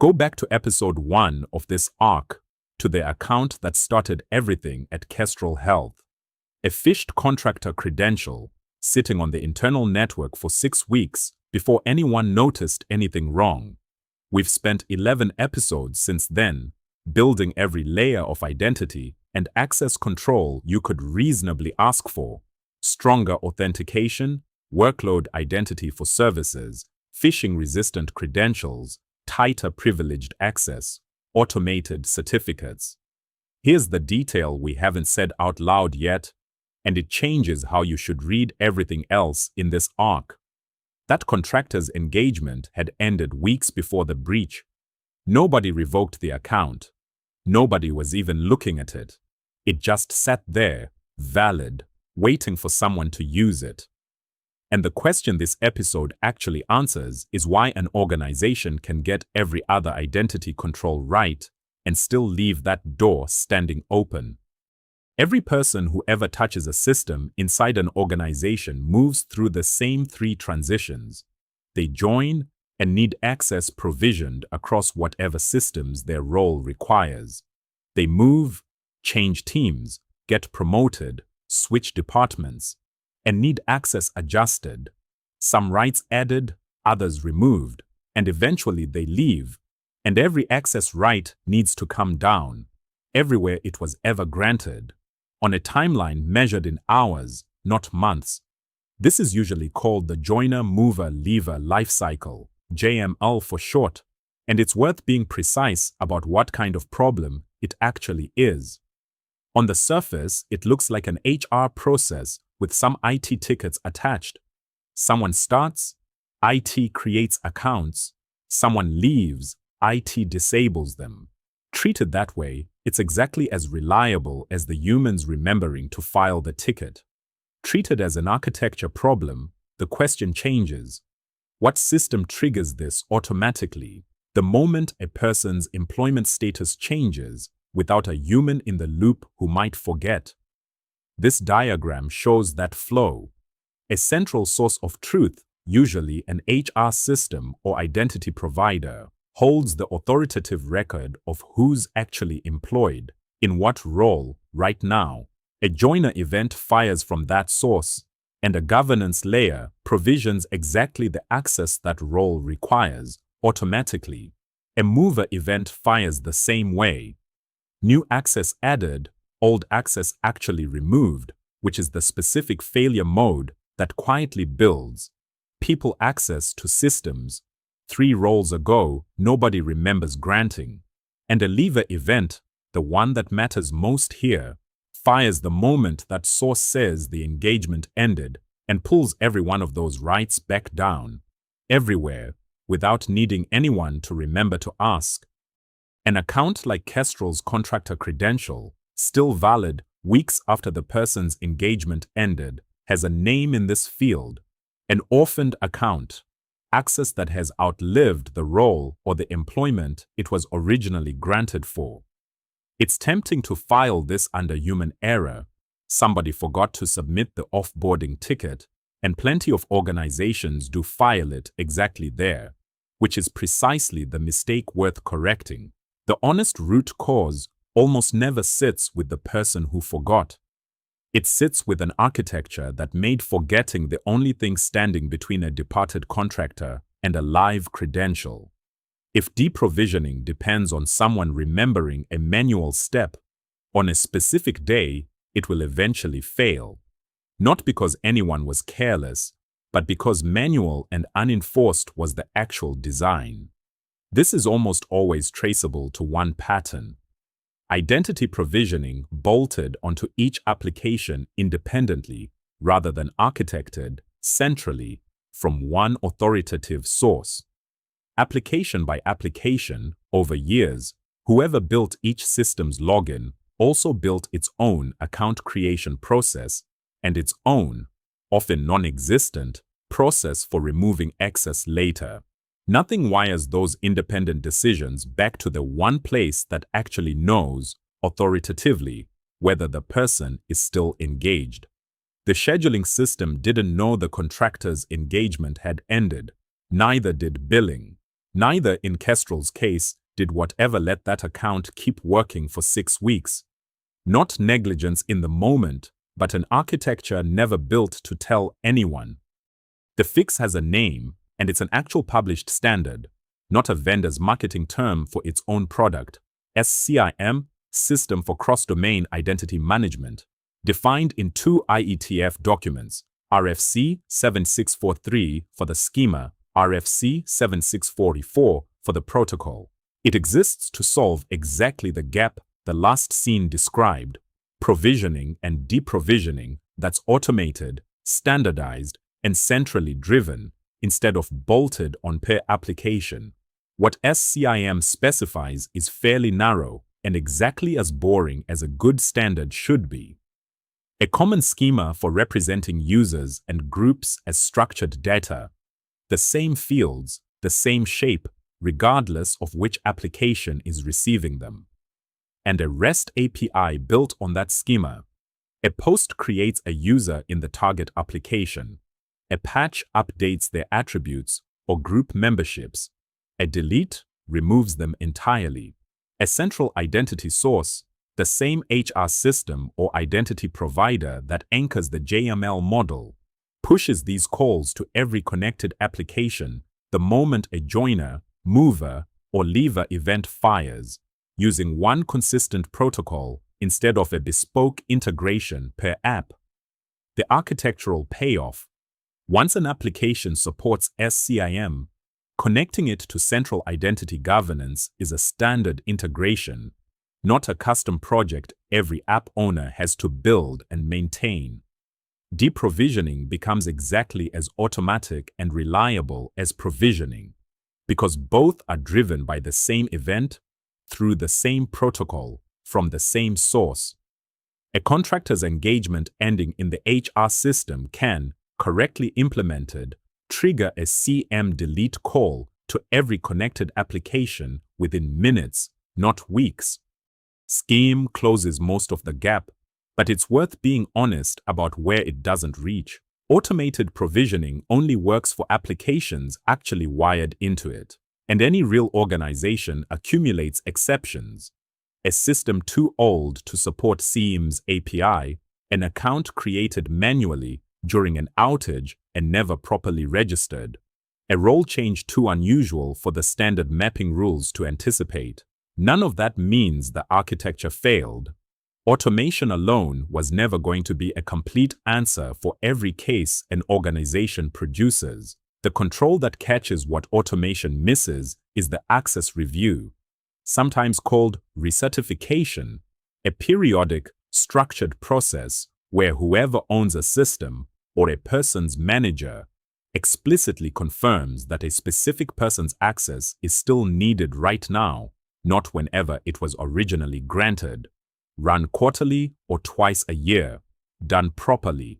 Go back to episode 1 of this arc, to the account that started everything at Kestrel Health. A phished contractor credential, sitting on the internal network for 6 weeks before anyone noticed anything wrong. We've spent 11 episodes since then, building every layer of identity and access control you could reasonably ask for. Stronger authentication, workload identity for services, phishing-resistant credentials, tighter privileged access, automated certificates. Here's the detail we haven't said out loud yet, and it changes how you should read everything else in this arc. That contractor's engagement had ended weeks before the breach. Nobody revoked the account. Nobody was even looking at it. It just sat there, valid, waiting for someone to use it. And the question this episode actually answers is why an organization can get every other identity control right and still leave that door standing open. Every person who ever touches a system inside an organization moves through the same 3 transitions. They join and need access provisioned across whatever systems their role requires. They move, change teams, get promoted, switch departments, and need access adjusted. Some rights added, others removed, and eventually they leave. And every access right needs to come down, everywhere it was ever granted, on a timeline measured in hours, not months. This is usually called the Joiner Mover Leaver Lifecycle, JML for short, and it's worth being precise about what kind of problem it actually is. On the surface, it looks like an HR process with some IT tickets attached. Someone starts, IT creates accounts. Someone leaves, IT disables them. Treated that way, it's exactly as reliable as the humans remembering to file the ticket. Treated as an architecture problem, the question changes. What system triggers this automatically? The moment a person's employment status changes without a human in the loop who might forget. This diagram shows that flow. A central source of truth, usually an HR system or identity provider, holds the authoritative record of who's actually employed, in what role, right now. A joiner event fires from that source, and a governance layer provisions exactly the access that role requires, automatically. A mover event fires the same way. New access added, old access actually removed, which is the specific failure mode that quietly builds. People access to systems 3 roles ago nobody remembers granting. And a leaver event, the one that matters most here, fires the moment that source says the engagement ended and pulls every one of those rights back down, everywhere, without needing anyone to remember to ask. An account like Kestrel's contractor credential, still valid weeks after the person's engagement ended, has a name in this field, an orphaned account, access that has outlived the role or the employment it was originally granted for. It's tempting to file this under human error. Somebody forgot to submit the off-boarding ticket, and plenty of organizations do file it exactly there, which is precisely the mistake worth correcting. The honest root cause almost never sits with the person who forgot. It sits with an architecture that made forgetting the only thing standing between a departed contractor and a live credential. If deprovisioning depends on someone remembering a manual step, on a specific day, it will eventually fail. Not because anyone was careless, but because manual and unenforced was the actual design. This is almost always traceable to one pattern. Identity provisioning bolted onto each application independently rather than architected centrally from one authoritative source. Application by application, over years, whoever built each system's login also built its own account creation process and its own, often non-existent, process for removing excess later. Nothing wires those independent decisions back to the one place that actually knows, authoritatively, whether the person is still engaged. The scheduling system didn't know the contractor's engagement had ended, neither did billing. Neither in Kestrel's case did whatever let that account keep working for 6 weeks. Not negligence in the moment, but an architecture never built to tell anyone. The fix has a name, and it's an actual published standard, not a vendor's marketing term for its own product. SCIM, System for Cross-Domain Identity Management, defined in 2 IETF documents, RFC 7643 for the schema, RFC 7644 for the protocol. It exists to solve exactly the gap the last scene described: provisioning and deprovisioning that's automated, standardized, and centrally driven, instead of bolted on per application. What SCIM specifies is fairly narrow and exactly as boring as a good standard should be. A common schema for representing users and groups as structured data. The same fields, the same shape, regardless of which application is receiving them. And a REST API built on that schema. A post creates a user in the target application. A patch updates their attributes or group memberships. A delete removes them entirely. A central identity source, the same HR system or identity provider that anchors the JML model, pushes these calls to every connected application the moment a joiner, mover, or leaver event fires, using one consistent protocol instead of a bespoke integration per app. The architectural payoff: once an application supports SCIM, connecting it to central identity governance is a standard integration, not a custom project every app owner has to build and maintain. Deprovisioning becomes exactly as automatic and reliable as provisioning, because both are driven by the same event, through the same protocol, from the same source. A contractor's engagement ending in the HR system can, correctly implemented, trigger a CM delete call to every connected application within minutes, not weeks. SCIM closes most of the gap, but it's worth being honest about where it doesn't reach. Automated provisioning only works for applications actually wired into it, and any real organization accumulates exceptions. A system too old to support SCIM's API, an account created manually during an outage and never properly registered, a role change too unusual for the standard mapping rules to anticipate. None of that means the architecture failed. Automation alone was never going to be a complete answer for every case an organization produces. The control that catches what automation misses is the access review, sometimes called recertification, a periodic, structured process where whoever owns a system or a person's manager explicitly confirms that a specific person's access is still needed right now, not whenever it was originally granted. Run quarterly or twice a year, done properly.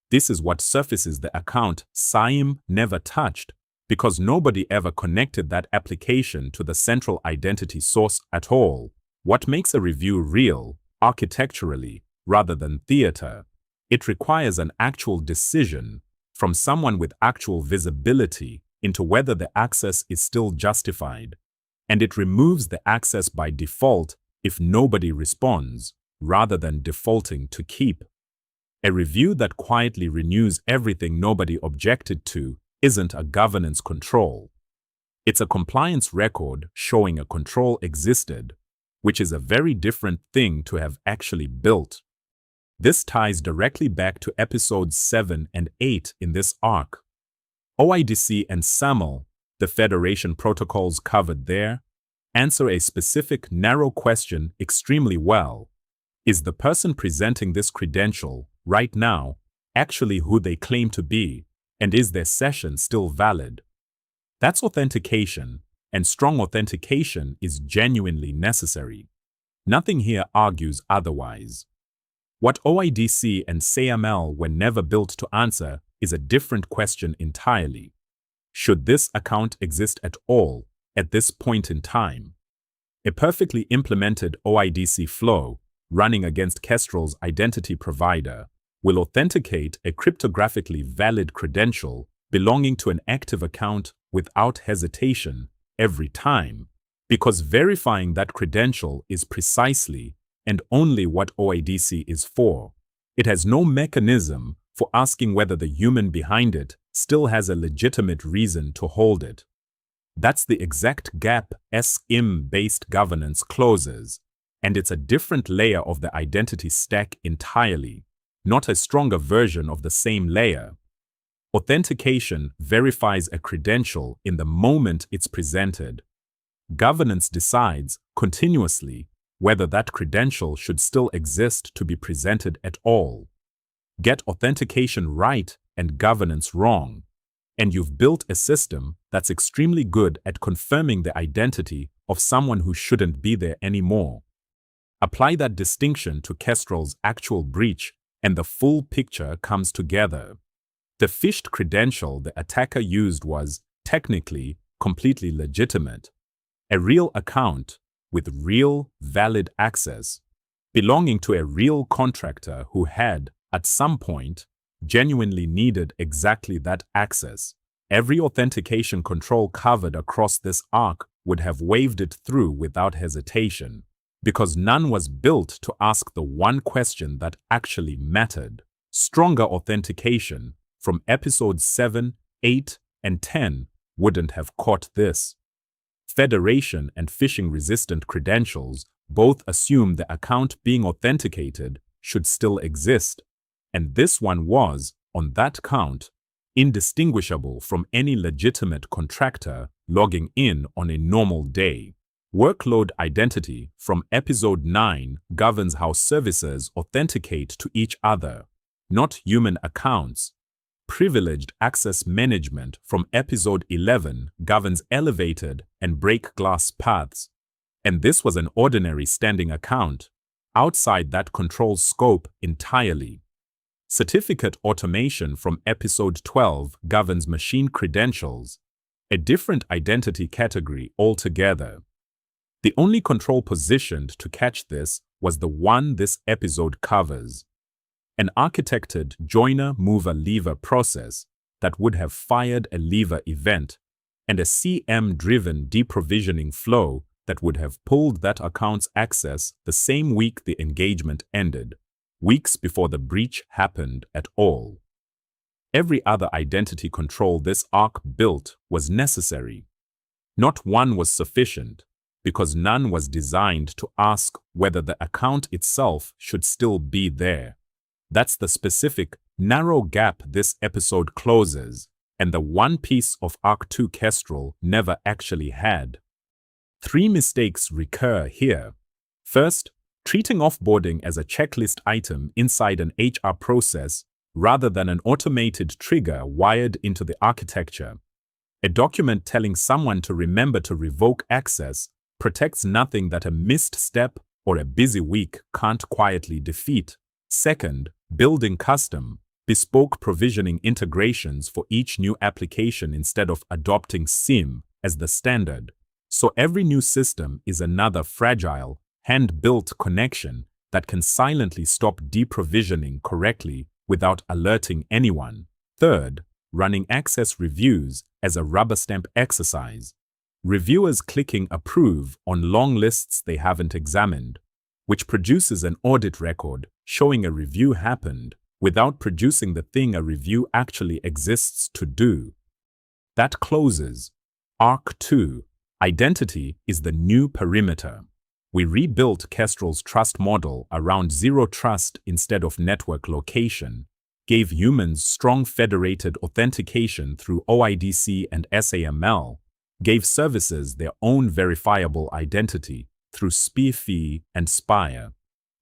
This is what surfaces the account SCIM never touched, because nobody ever connected that application to the central identity source at all. What makes a review real, architecturally, rather than theater? It requires an actual decision from someone with actual visibility into whether the access is still justified, and it removes the access by default if nobody responds, rather than defaulting to keep. A review that quietly renews everything nobody objected to isn't a governance control. It's a compliance record showing a control existed, which is a very different thing to have actually built. This ties directly back to episodes 7 and 8 in this arc. OIDC and SAML, the Federation protocols covered there, answer a specific narrow question extremely well. Is the person presenting this credential right now actually who they claim to be, and is their session still valid? That's authentication, and strong authentication is genuinely necessary. Nothing here argues otherwise. What OIDC and SAML were never built to answer is a different question entirely. Should this account exist at all at this point in time? A perfectly implemented OIDC flow running against Kestrel's identity provider will authenticate a cryptographically valid credential belonging to an active account without hesitation, every time, because verifying that credential is precisely and only what OIDC is for. It has no mechanism for asking whether the human behind it still has a legitimate reason to hold it. That's the exact gap SCIM-based governance closes, and it's a different layer of the identity stack entirely, not a stronger version of the same layer. Authentication verifies a credential in the moment it's presented. Governance decides continuously whether that credential should still exist to be presented at all. Get authentication right and governance wrong, and you've built a system that's extremely good at confirming the identity of someone who shouldn't be there anymore. Apply that distinction to Kestrel's actual breach, and the full picture comes together. The phished credential the attacker used was, technically, completely legitimate. A real account with real, valid access, belonging to a real contractor who had, at some point, genuinely needed exactly that access. Every authentication control covered across this arc would have waved it through without hesitation, because none was built to ask the one question that actually mattered. Stronger authentication from episodes 7, 8, and 10 wouldn't have caught this. Federation and phishing-resistant credentials both assume the account being authenticated should still exist, and this one was, on that count, indistinguishable from any legitimate contractor logging in on a normal day. Workload identity from episode 9 governs how services authenticate to each other, not human accounts. Privileged access management from episode 11 governs elevated and break glass paths, and this was an ordinary standing account, outside that control scope entirely. Certificate automation from episode 12 governs machine credentials, a different identity category altogether. The only control positioned to catch this was the one this episode covers. An architected joiner-mover-lever process that would have fired a lever event, and a CM-driven deprovisioning flow that would have pulled that account's access the same week the engagement ended, weeks before the breach happened at all. Every other identity control this arc built was necessary. Not one was sufficient, because none was designed to ask whether the account itself should still be there. That's the specific, narrow gap this episode closes, and the one piece of Arc 2 Kestrel never actually had. 3 mistakes recur here. First, treating offboarding as a checklist item inside an HR process rather than an automated trigger wired into the architecture. A document telling someone to remember to revoke access protects nothing that a missed step or a busy week can't quietly defeat. Second, building custom, bespoke provisioning integrations for each new application instead of adopting SCIM as the standard. So every new system is another fragile, hand-built connection that can silently stop deprovisioning correctly without alerting anyone. Third, running access reviews as a rubber stamp exercise. Reviewers clicking approve on long lists they haven't examined, which produces an audit record showing a review happened without producing the thing a review actually exists to do. That closes Arc 2. Identity is the new perimeter. We rebuilt Kestrel's trust model around zero trust instead of network location, gave humans strong federated authentication through OIDC and SAML, gave services their own verifiable identity through SPIFE and SPIRE,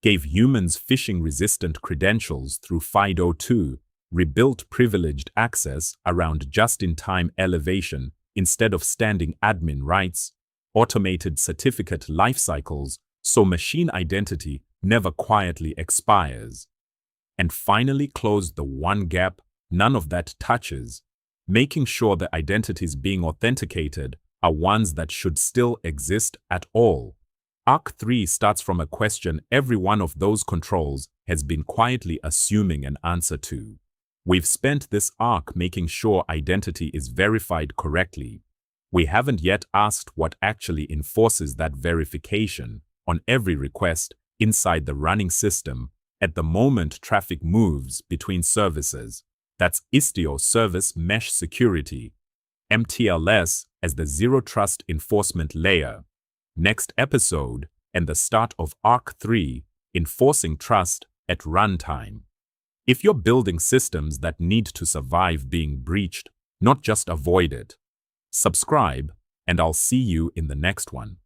gave humans phishing-resistant credentials through FIDO2, rebuilt privileged access around just-in-time elevation instead of standing admin rights, automated certificate lifecycles so machine identity never quietly expires, and finally closed the one gap none of that touches, making sure the identities being authenticated are ones that should still exist at all. Arc 3 starts from a question every one of those controls has been quietly assuming an answer to. We've spent this arc making sure identity is verified correctly. We haven't yet asked what actually enforces that verification on every request inside the running system at the moment traffic moves between services. That's Istio Service Mesh Security, MTLS, as the Zero Trust Enforcement Layer. Next episode, and the start of Arc 3, Enforcing Trust at Runtime. If you're building systems that need to survive being breached, not just avoid it, subscribe, and I'll see you in the next one.